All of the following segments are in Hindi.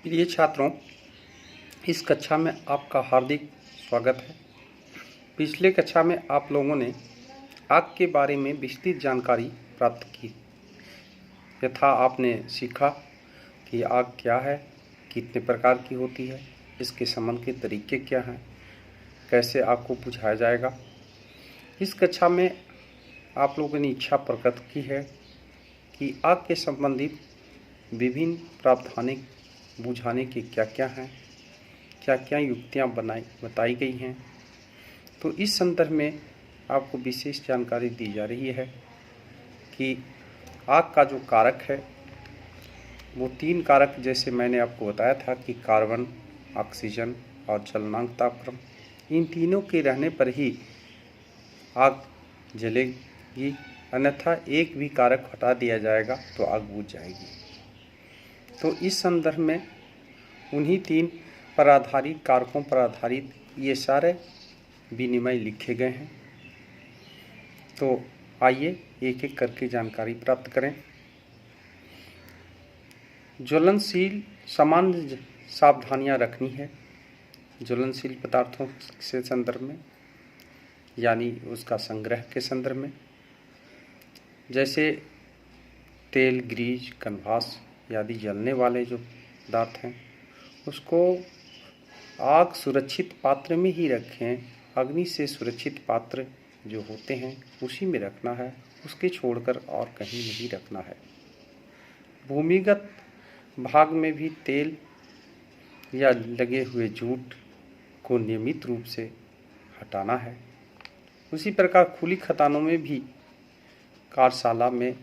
प्रिय छात्रों, इस कक्षा में आपका हार्दिक स्वागत है। पिछले कक्षा में आप लोगों ने आग के बारे में विस्तृत जानकारी प्राप्त की। यथा आपने सीखा कि आग क्या है, कितने प्रकार की होती है, इसके शमन के तरीके क्या हैं, कैसे आग को बुझाया जाएगा। इस कक्षा में आप लोगों ने इच्छा प्रकट की है कि आग के संबंधित विभिन्न प्रावधानिक बुझाने के क्या क्या हैं, क्या क्या युक्तियाँ बताई गई हैं। तो इस संदर्भ में आपको विशेष जानकारी दी जा रही है कि आग का जो कारक है वो 3 कारक, जैसे मैंने आपको बताया था कि कार्बन, ऑक्सीजन और ज्वलनांक तापक्रम, इन तीनों के रहने पर ही आग जलेगी, अन्यथा एक भी कारक हटा दिया जाएगा तो आग बुझ जाएगी। तो इस संदर्भ में उन्हीं 3 पर आधारित कारकों पर आधारित ये सारे विनिमय लिखे गए हैं। तो आइए एक एक करके जानकारी प्राप्त करें। ज्वलनशील सामान्य सावधानियां रखनी है ज्वलनशील पदार्थों से संदर्भ में, यानी उसका संग्रह के संदर्भ में। जैसे तेल, ग्रीज, कन्वास आदि जलने वाले जो पदार्थ हैं उसको आग सुरक्षित पात्र में ही रखें। अग्नि से सुरक्षित पात्र जो होते हैं उसी में रखना है, उसके छोड़कर और कहीं नहीं रखना है। भूमिगत भाग में भी तेल या लगे हुए जूट को नियमित रूप से हटाना है। उसी प्रकार खुली खदानों में भी कार्यशाला में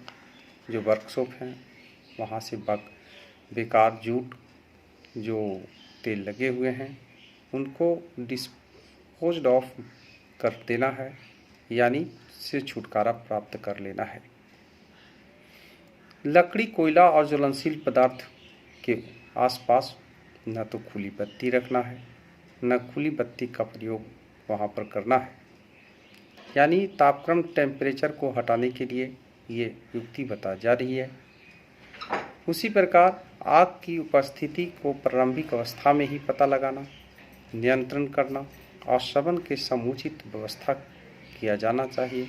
जो वर्कशॉप हैं वहाँ से बेकार जूट जो तेल लगे हुए हैं उनको डिस्पोज्ड ऑफ कर देना है, यानी से छुटकारा प्राप्त कर लेना है। लकड़ी, कोयला और ज्वलनशील पदार्थ के आसपास न तो खुली बत्ती रखना है, न खुली बत्ती का प्रयोग वहाँ पर करना है, यानी तापक्रम टेम्परेचर को हटाने के लिए ये युक्ति बता जा रही है। उसी प्रकार आग की उपस्थिति को प्रारंभिक अवस्था में ही पता लगाना, नियंत्रण करना और शमन के समुचित व्यवस्था किया जाना चाहिए।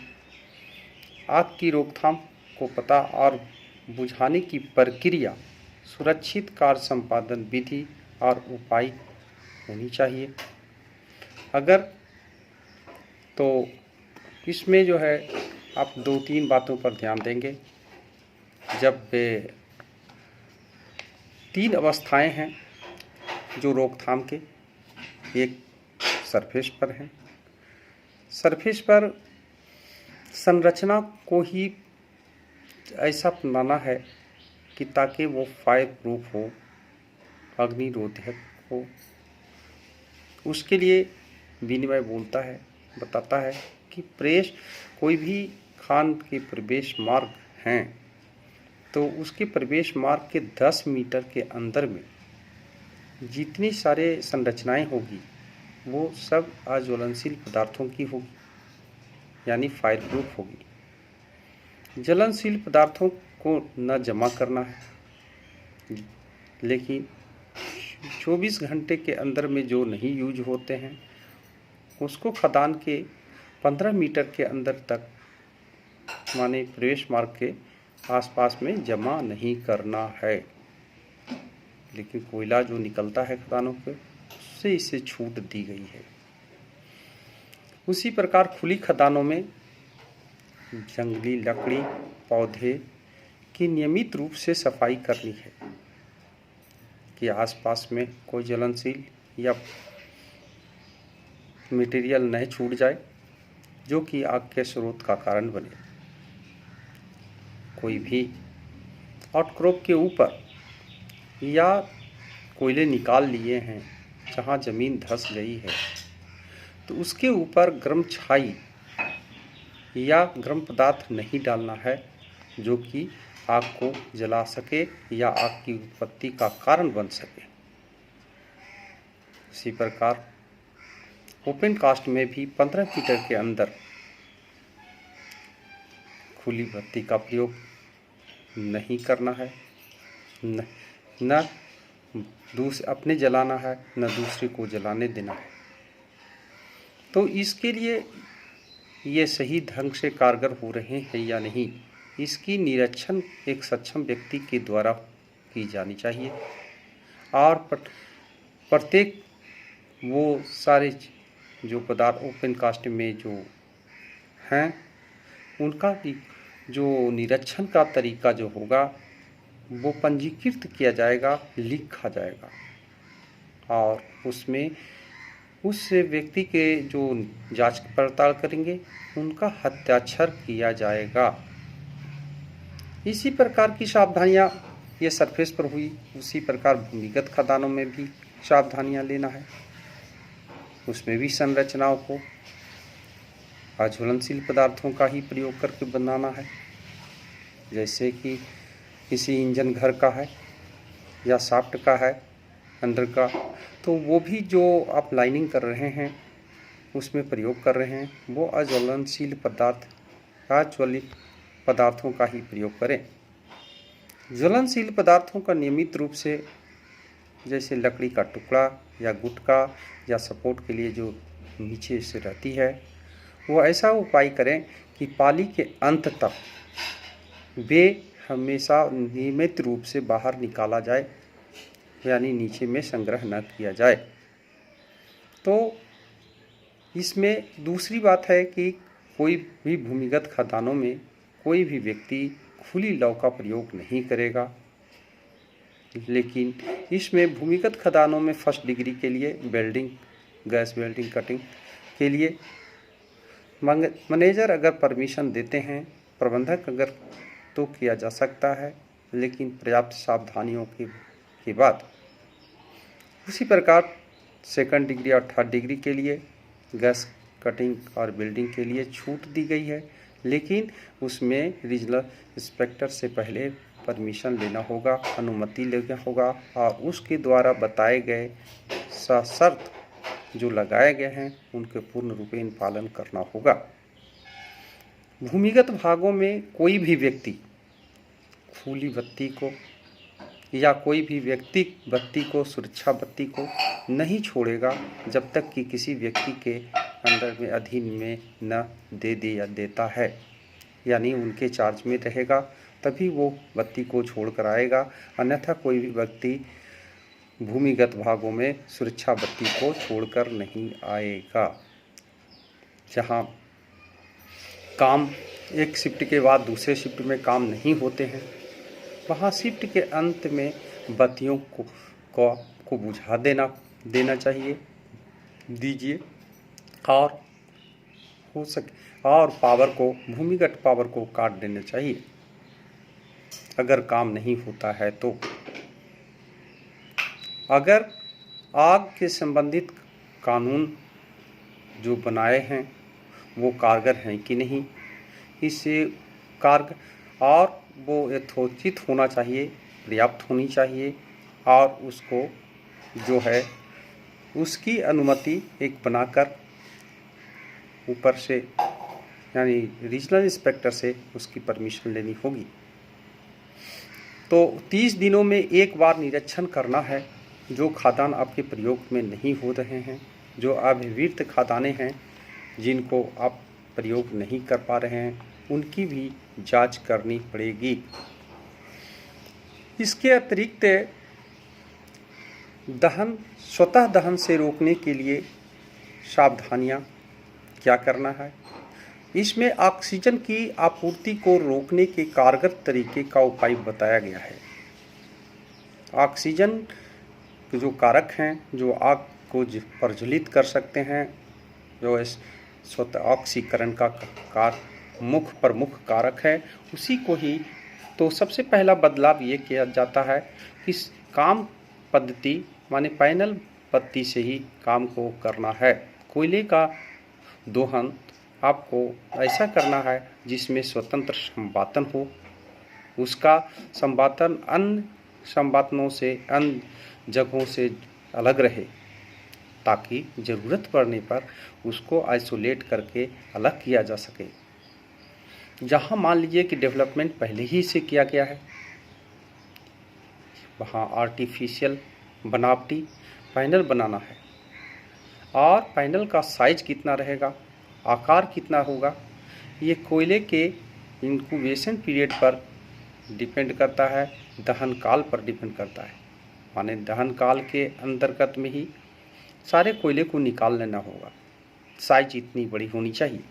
आग की रोकथाम को पता और बुझाने की प्रक्रिया, सुरक्षित कार्य संपादन विधि और उपाय होनी चाहिए। अगर तो इसमें जो है आप 2-3 बातों पर ध्यान देंगे। जब 3 अवस्थाएं हैं जो रोकथाम के, एक सरफेस पर है। सरफेस पर संरचना को ही ऐसा बनाना है कि ताकि वो फायर प्रूफ हो, अग्निरोधक हो। उसके लिए विनिमय बताता है कि कोई भी खान के प्रवेश मार्ग हैं तो उसके प्रवेश मार्ग के 10 मीटर के अंदर में जितनी सारे संरचनाएं होगी वो सब अज्वलनशील पदार्थों की होगी, यानी फायर प्रूफ होगी। ज्वलनशील पदार्थों को न जमा करना है, लेकिन 24 घंटे के अंदर में जो नहीं यूज होते हैं उसको खदान के 15 मीटर के अंदर तक, माने प्रवेश मार्ग के आसपास में जमा नहीं करना है। लेकिन कोयला जो निकलता है खदानों पे उससे इसे छूट दी गई है। उसी प्रकार खुली खदानों में जंगली लकड़ी, पौधे की नियमित रूप से सफाई करनी है कि आसपास में कोई ज्वलनशील या मटेरियल नहीं छूट जाए जो कि आग के स्रोत का कारण बने। कोई भी आउटक्रॉप के ऊपर या कोयले निकाल लिए हैं जहाँ ज़मीन धंस गई है तो उसके ऊपर गर्म छाई या गर्म पदार्थ नहीं डालना है जो कि आग को जला सके या आग की उत्पत्ति का कारण बन सके। इसी प्रकार ओपन कास्ट में भी 15 मीटर के अंदर खुली बत्ती का प्रयोग नहीं करना है, न अपने जलाना है, न दूसरे को जलाने देना है। तो इसके लिए ये सही ढंग से कारगर हो रहे हैं या नहीं, इसकी निरीक्षण एक सक्षम व्यक्ति के द्वारा की जानी चाहिए। और प्रत्येक वो सारे जो पदार्थ ओपन कास्ट में जो हैं उनका भी जो निरीक्षण का तरीका जो होगा वो पंजीकृत किया जाएगा, लिखा जाएगा, और उसमें उस व्यक्ति के जो जांच पड़ताल करेंगे उनका हस्ताक्षर किया जाएगा। इसी प्रकार की सावधानियां ये सरफेस पर हुई, उसी प्रकार भूमिगत खदानों में भी सावधानियां लेना है। उसमें भी संरचनाओं को अज्वलनशील पदार्थों का ही प्रयोग करके बनाना है। जैसे कि किसी इंजन घर का है या शाफ्ट का है अंदर का, तो वो भी जो आप लाइनिंग कर रहे हैं उसमें प्रयोग कर रहे हैं वो अज्वलनशील पदार्थ, अज्वलित पदार्थों का ही प्रयोग करें। ज्वलनशील पदार्थों का नियमित रूप से, जैसे लकड़ी का टुकड़ा या गुटका या सपोर्ट के लिए जो नीचे से रहती है, वो ऐसा उपाय करें कि पाली के अंत तक वे हमेशा नियमित रूप से बाहर निकाला जाए, यानी नीचे में संग्रह न किया जाए। तो इसमें दूसरी बात है कि कोई भी भूमिगत खदानों में कोई भी व्यक्ति खुली लौ का प्रयोग नहीं करेगा, लेकिन इसमें भूमिगत खदानों में फर्स्ट डिग्री के लिए वेल्डिंग, गैस वेल्डिंग, कटिंग के लिए मैनेजर अगर परमिशन देते हैं, प्रबंधक अगर, तो किया जा सकता है, लेकिन पर्याप्त सावधानियों के बाद। उसी प्रकार सेकंड डिग्री और थर्ड डिग्री के लिए गैस कटिंग और वेल्डिंग के लिए छूट दी गई है, लेकिन उसमें रीजनल इंस्पेक्टर से पहले परमिशन लेना होगा, अनुमति लेना होगा, और उसके द्वारा बताए गए शर्त जो लगाए गए हैं उनके पूर्ण रूपेण पालन करना होगा। भूमिगत भागों में कोई भी व्यक्ति खुली बत्ती को या कोई भी व्यक्ति बत्ती को, सुरक्षा बत्ती को नहीं छोड़ेगा जब तक कि किसी व्यक्ति के अंदर में अधीन में न दे दे या देता है, यानी उनके चार्ज में रहेगा तभी वो बत्ती को छोड़ कर आएगा, अन्यथा कोई भी व्यक्ति भूमिगत भागों में सुरक्षा बत्ती को छोड़कर नहीं आएगा। जहाँ काम एक शिफ्ट के बाद दूसरे शिफ्ट में काम नहीं होते हैं, वहाँ शिफ्ट के अंत में बत्तियों को बुझा देना चाहिए, दीजिए, और हो सके और भूमिगत पावर को काट देना चाहिए अगर काम नहीं होता है। तो अगर आग के संबंधित कानून जो बनाए हैं वो कारगर हैं कि नहीं, इससे और वो यथोचित होना चाहिए, पर्याप्त होनी चाहिए, और उसको जो है उसकी अनुमति एक बनाकर ऊपर से, यानी रीजनल इंस्पेक्टर से उसकी परमिशन लेनी होगी। तो 30 दिनों में एक बार निरीक्षण करना है। जो खादान आपके प्रयोग में नहीं हो रहे हैं, जो अभिवृत खादानें हैं जिनको आप प्रयोग नहीं कर पा रहे हैं, उनकी भी जांच करनी पड़ेगी। इसके अतिरिक्त स्वतः दहन से रोकने के लिए सावधानियां क्या करना है। इसमें ऑक्सीजन की आपूर्ति को रोकने के कारगर तरीके का उपाय बताया गया है। ऑक्सीजन जो कारक हैं जो आग को प्रज्वलित कर सकते हैं, जो स्वतः ऑक्सीकरण का प्रमुख कारक है, उसी को ही तो सबसे पहला बदलाव ये किया जाता है कि काम पद्धति माने पैनल बत्ती से ही काम को करना है। कोयले का दोहन आपको ऐसा करना है जिसमें स्वतंत्र संवातन हो, उसका संवातन अन्य संवातनों से, अन्य जगहों से अलग रहे, ताकि ज़रूरत पड़ने पर उसको आइसोलेट करके अलग किया जा सके। जहाँ मान लीजिए कि डेवलपमेंट पहले ही से किया गया है, वहाँ आर्टिफिशियल बनावटी पैनल बनाना है और पैनल का साइज कितना रहेगा, आकार कितना होगा, ये कोयले के इंक्यूबेशन पीरियड पर डिपेंड करता है, दहन काल पर डिपेंड करता है। माने दहन काल के अंतर्गत में ही सारे कोयले को निकाल लेना होगा, साइज इतनी बड़ी होनी चाहिए।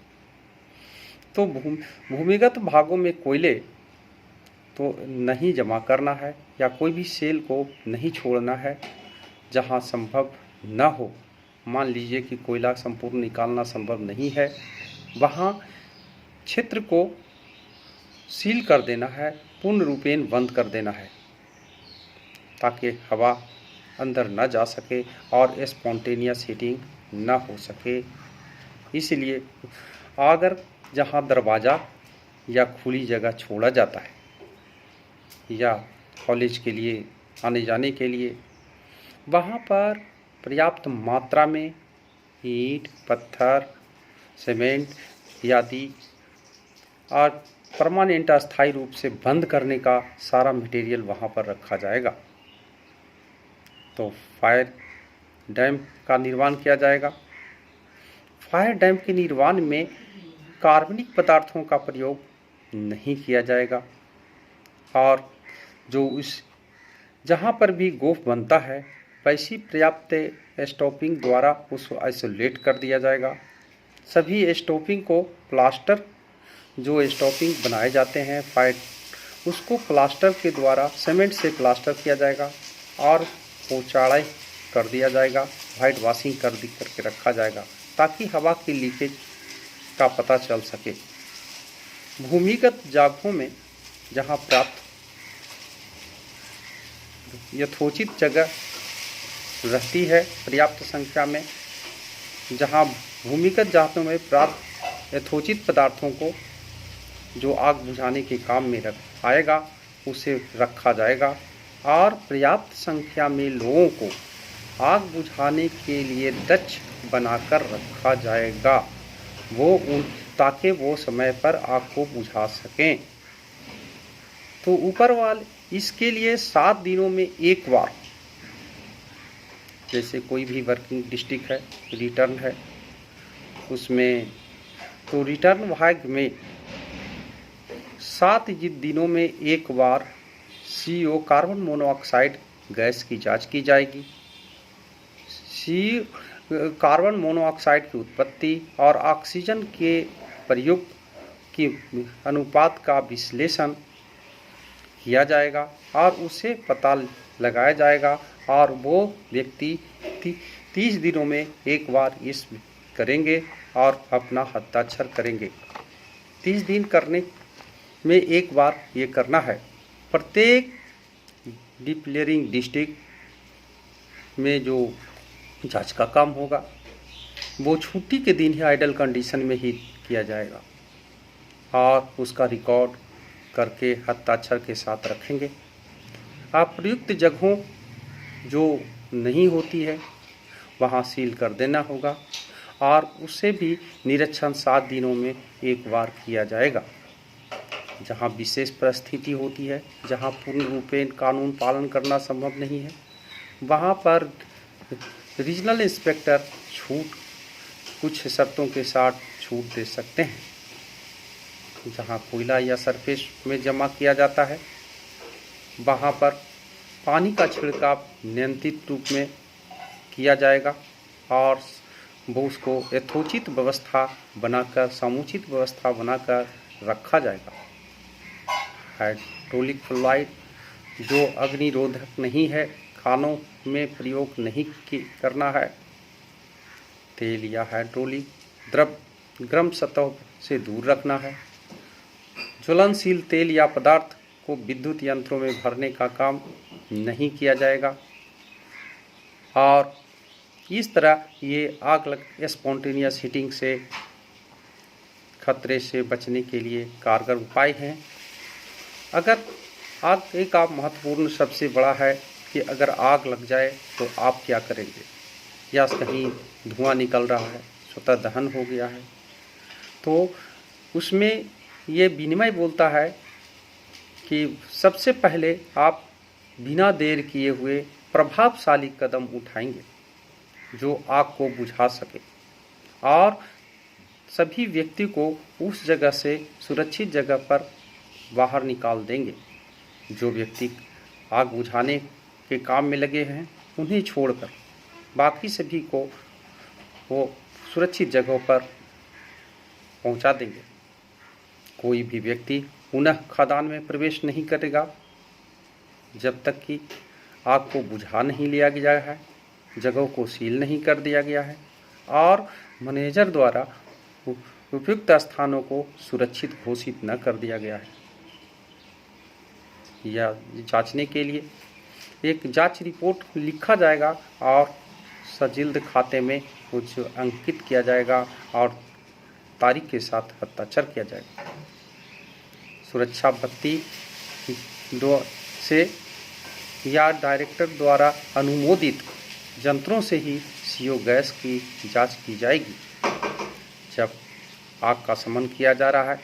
तो भूमिगत भागों में कोयले तो नहीं जमा करना है या कोई भी सेल को नहीं छोड़ना है जहाँ संभव न हो। मान लीजिए कि कोयला संपूर्ण निकालना संभव नहीं है, वहाँ क्षेत्र को सील कर देना है, पूर्ण रूपेण बंद कर देना है ताकि हवा अंदर न जा सके और स्पॉन्टेनियस हीटिंग न हो सके। इसलिए अगर जहाँ दरवाज़ा या खुली जगह छोड़ा जाता है या कॉलेज के लिए आने जाने के लिए, वहाँ पर पर्याप्त मात्रा में ईंट, पत्थर, सीमेंट आदि और परमानेंट अस्थायी रूप से बंद करने का सारा मटेरियल वहाँ पर रखा जाएगा। तो फायर डैम का निर्माण किया जाएगा। फायर डैम के निर्माण में कार्बनिक पदार्थों का प्रयोग नहीं किया जाएगा और जो उस जहाँ पर भी गोफ बनता है वैसी पर्याप्त स्टॉपिंग द्वारा उसको आइसोलेट कर दिया जाएगा। सभी स्टॉपिंग को प्लास्टर, जो स्टॉपिंग बनाए जाते हैं फायर, उसको प्लास्टर के द्वारा सीमेंट से प्लास्टर किया जाएगा और चौड़ाई कर दिया जाएगा, वाइट वॉशिंग करके रखा जाएगा ताकि हवा की लीकेज का पता चल सके। भूमिगत जगहों में जहाँ प्राप्त यथोचित जगह रहती है पर्याप्त संख्या में, जहाँ भूमिगत जगहों में प्राप्त यथोचित पदार्थों को जो आग बुझाने के काम में आएगा उसे रखा जाएगा और पर्याप्त संख्या में लोगों को आग बुझाने के लिए दक्ष बनाकर रखा जाएगा, ताकि वो समय पर आग को बुझा सकें। तो ऊपर वाले इसके लिए 7 दिनों में एक बार, जैसे कोई भी वर्किंग डिस्ट्रिक्ट है, रिटर्न है, उसमें तो रिटर्न भाग में 7 दिनों में एक बार CO कार्बन मोनोऑक्साइड गैस की जांच की जाएगी। कार्बन मोनोऑक्साइड की उत्पत्ति और ऑक्सीजन के प्रयुक्त की अनुपात का विश्लेषण किया जाएगा और उसे पता लगाया जाएगा और वो व्यक्ति 30 दिनों में एक बार इस करेंगे और अपना हस्ताक्षर करेंगे। 30 दिन करने में एक बार ये करना है। प्रत्येक डिक्लेयरिंग डिस्ट्रिक्ट में जो जांच का काम होगा वो छुट्टी के दिन ही आइडल कंडीशन में ही किया जाएगा और उसका रिकॉर्ड करके हस्ताक्षर के साथ रखेंगे। अप्रयुक्त जगहों जो नहीं होती है वहाँ सील कर देना होगा और उससे भी निरीक्षण 7 दिनों में एक बार किया जाएगा। जहाँ विशेष परिस्थिति होती है, जहाँ पूर्ण रूपेण कानून पालन करना संभव नहीं है, वहाँ पर रीजनल इंस्पेक्टर कुछ शर्तों के साथ छूट दे सकते हैं। जहाँ कोयला या सरफेस में जमा किया जाता है वहाँ पर पानी का छिड़काव नियंत्रित रूप में किया जाएगा और वो उसको यथोचित व्यवस्था बनाकर, समुचित व्यवस्था बनाकर रखा जाएगा। हाइड्रोलिक फ्लोराइड जो अग्निरोधक नहीं है, खानों में प्रयोग नहीं करना है। तेल या हाइड्रोलिक द्रव गर्म सतह से दूर रखना है। ज्वलनशील तेल या पदार्थ को विद्युत यंत्रों में भरने का काम नहीं किया जाएगा और इस तरह ये आग लग स्पॉन्टेनियस हीटिंग से खतरे से बचने के लिए कारगर उपाय हैं। अगर आग एक आप महत्वपूर्ण सबसे बड़ा है कि अगर आग लग जाए तो आप क्या करेंगे, या कहीं धुआं निकल रहा है, स्वतः दहन हो गया है, तो उसमें ये विनिमय बोलता है कि सबसे पहले आप बिना देर किए हुए प्रभावशाली कदम उठाएंगे जो आग को बुझा सके और सभी व्यक्ति को उस जगह से सुरक्षित जगह पर बाहर निकाल देंगे। जो व्यक्ति आग बुझाने के काम में लगे हैं उन्हें छोड़कर बाकी सभी को वो सुरक्षित जगहों पर पहुंचा देंगे। कोई भी व्यक्ति पुनः खदान में प्रवेश नहीं करेगा जब तक कि आग को बुझा नहीं लिया गया है, जगहों को सील नहीं कर दिया गया है और मैनेजर द्वारा उपयुक्त स्थानों को सुरक्षित घोषित न कर दिया गया है। या जांचने के लिए एक जांच रिपोर्ट लिखा जाएगा और सजिल्द खाते में कुछ अंकित किया जाएगा और तारीख के साथ हस्ताक्षर किया जाएगा। सुरक्षा बत्ती से या डायरेक्टर द्वारा अनुमोदित यंत्रों से ही CO गैस की जांच की जाएगी। जब आग का शमन किया जा रहा है,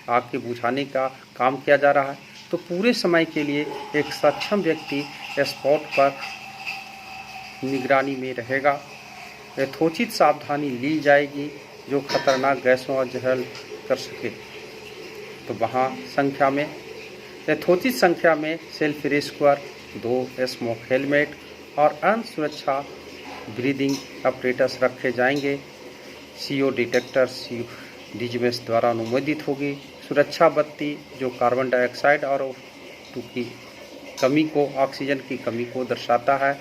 आग के बुझाने का काम किया जा रहा है, तो पूरे समय के लिए एक सक्षम व्यक्ति स्पॉट पर निगरानी में रहेगा। यथोचित सावधानी ली जाएगी जो खतरनाक गैसों और जहर कर सके। तो वहाँ यथोचित संख्या में सेल्फ रेस्क्यूअर, 2 स्मोक हेलमेट और अन्य सुरक्षा ब्रीदिंग अपरेटस रखे जाएंगे। CO डिटेक्टर DGMS द्वारा अनुमोदित होगी। सुरक्षा बत्ती जो कार्बन डाइऑक्साइड और O2 की कमी को, ऑक्सीजन की कमी को दर्शाता है,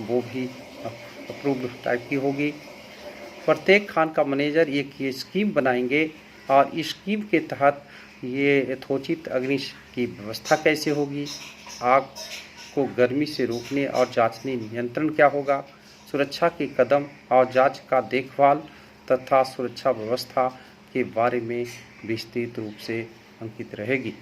वो भी अप्रूव्ड टाइप की होगी। प्रत्येक खान का मैनेजर एक ये स्कीम बनाएंगे और इस स्कीम के तहत ये यथोचित अग्नि की व्यवस्था कैसे होगी, आग को गर्मी से रोकने और जांचने नियंत्रण क्या होगा, सुरक्षा के कदम और जांच का देखभाल तथा सुरक्षा व्यवस्था के बारे में विस्तृत रूप से अंकित रहेगी।